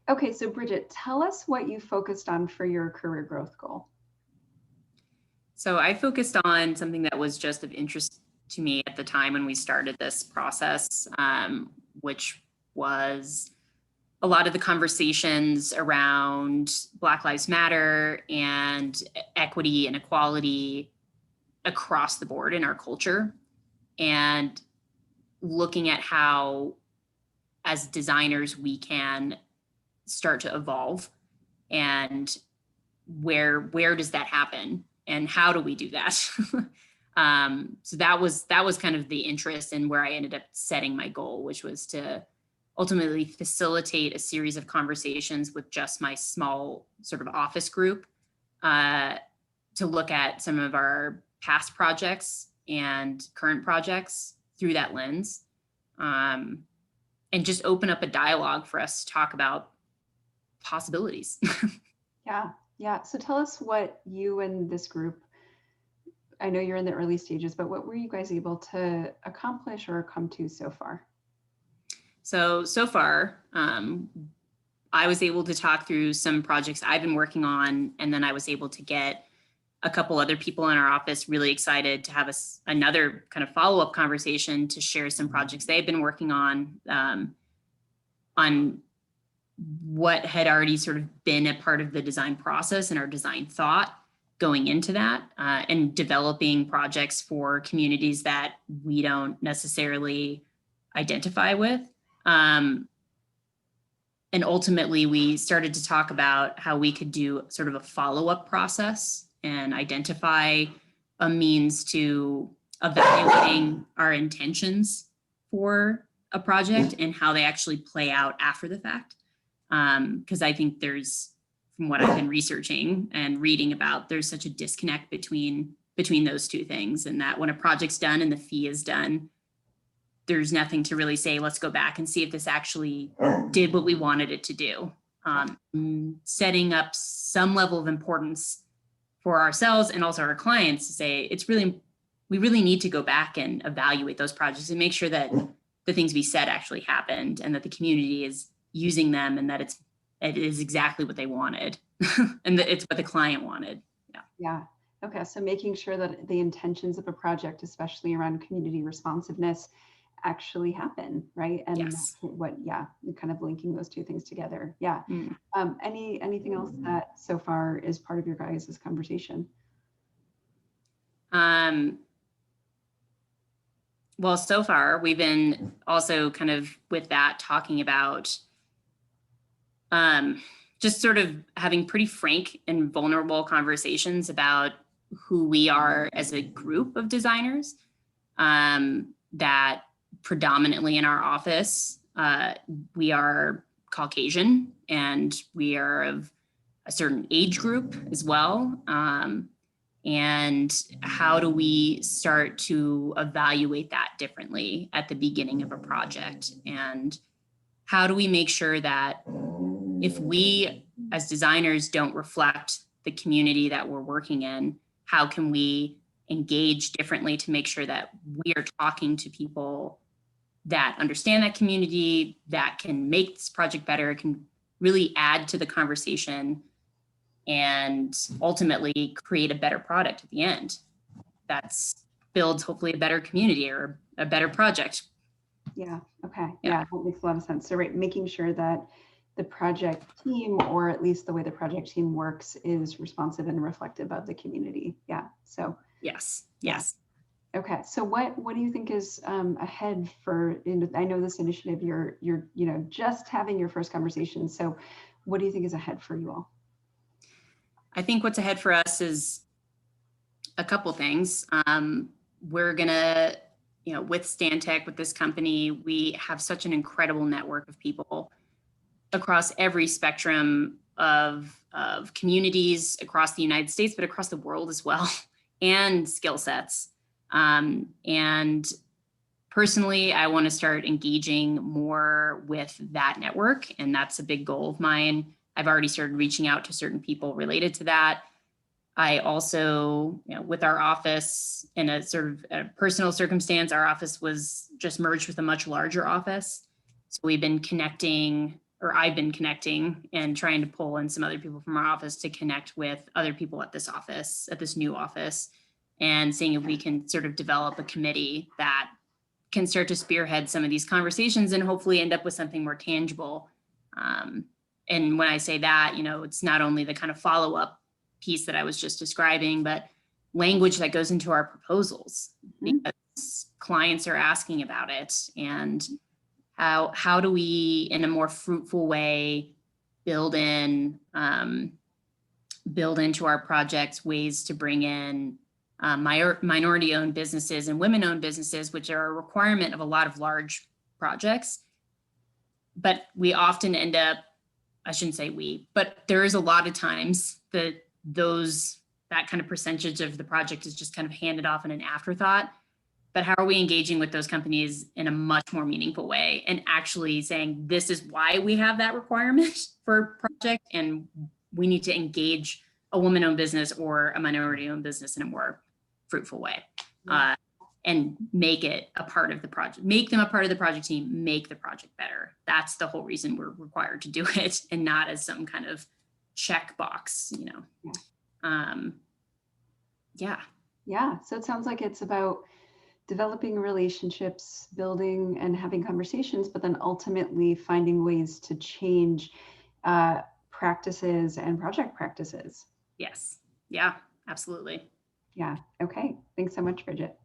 Okay, so Bridget, tell us what you focused on for your career growth goal. So I focused on something that was just of interest to me at the time when we started this process, which was a lot of the conversations around Black Lives Matter and equity and equality across the board in our culture, and looking at how, as designers, we can start to evolve, and where does that happen, and how do we do that? So that was kind of the interest, and where I ended up setting my goal, which was to ultimately facilitate a series of conversations with just my small sort of office group, to look at some of our past projects and current projects through that lens, and just open up a dialogue for us to talk about possibilities. Yeah. So tell us what you and this group, I know you're in the early stages, but what were you guys able to accomplish or come to so far? So far, I was able to talk through some projects I've been working on, and then I was able to get a couple other people in our office really excited to have another kind of follow-up conversation to share some projects they've been working on what had already sort of been a part of the design process and our design thought going into that, and developing projects for communities that we don't necessarily identify with. And ultimately, we started to talk about how we could do sort of a follow-up process and identify a means to evaluating our intentions for a project and how they actually play out after the fact. Because I think there's, from what I've been researching and reading about, there's such a disconnect between those two things, and that when a project's done and the fee is done, there's nothing to really say, let's go back and see if this actually did what we wanted it to do. Setting up some level of importance for ourselves and also our clients to say, we really need to go back and evaluate those projects and make sure that the things we said actually happened, and that the community is using them, and that it is exactly what they wanted and that it's what the client wanted. Yeah. Okay. So making sure that the intentions of a project, especially around community responsiveness, actually happen, right? And Yes. kind of linking those two things together. Yeah. Mm. Anything else that so far is part of your guys' conversation? Well, so far we've been also kind of with that talking about just sort of having pretty frank and vulnerable conversations about who we are as a group of designers, that predominantly in our office, we are Caucasian, and we are of a certain age group as well. And how do we start to evaluate that differently at the beginning of a project? And how do we make sure that if we as designers don't reflect the community that we're working in, how can we engage differently to make sure that we are talking to people that understand that community, that can make this project better, can really add to the conversation, and ultimately create a better product at the end that's builds hopefully a better community or a better project. Yeah. Okay. Yeah, that makes a lot of sense. So, right, making sure that the project team, or at least the way the project team works, is responsive and reflective of the community. Yeah. So. Yes. Okay. So, what do you think is ahead for? I know this initiative, you're just having your first conversation. So, what do you think is ahead for you all? I think what's ahead for us is a couple things. We're gonna, with Stantec, with this company, we have such an incredible network of people across every spectrum of communities across the United States, but across the world as well, and skill sets. And personally, I want to start engaging more with that network, and that's a big goal of mine. I've already started reaching out to certain people related to that. I also, with our office, in a sort of a personal circumstance, our office was just merged with a much larger office. So we've been connecting or I've been connecting and trying to pull in some other people from our office to connect with other people at this office, at this new office, and seeing if we can sort of develop a committee that can start to spearhead some of these conversations and hopefully end up with something more tangible. And when I say that, it's not only the kind of follow-up piece that I was just describing, but language that goes into our proposals, because clients are asking about it. And how do we, in a more fruitful way, build into our projects ways to bring in minority-owned businesses and women-owned businesses, which are a requirement of a lot of large projects. But we often end up, I shouldn't say we, but there is a lot of times that that kind of percentage of the project is just kind of handed off in an afterthought. But how are we engaging with those companies in a much more meaningful way and actually saying, this is why we have that requirement for a project, and we need to engage a woman-owned business or a minority-owned business in a more fruitful way, and make it a part of the project, make them a part of the project team, make the project better. That's the whole reason we're required to do it, and not as some kind of checkbox, Yeah, so it sounds like it's about developing relationships, building and having conversations, but then ultimately finding ways to change practices and project practices. Yes. Yeah, absolutely. Yeah. Okay. Thanks so much, Bridget.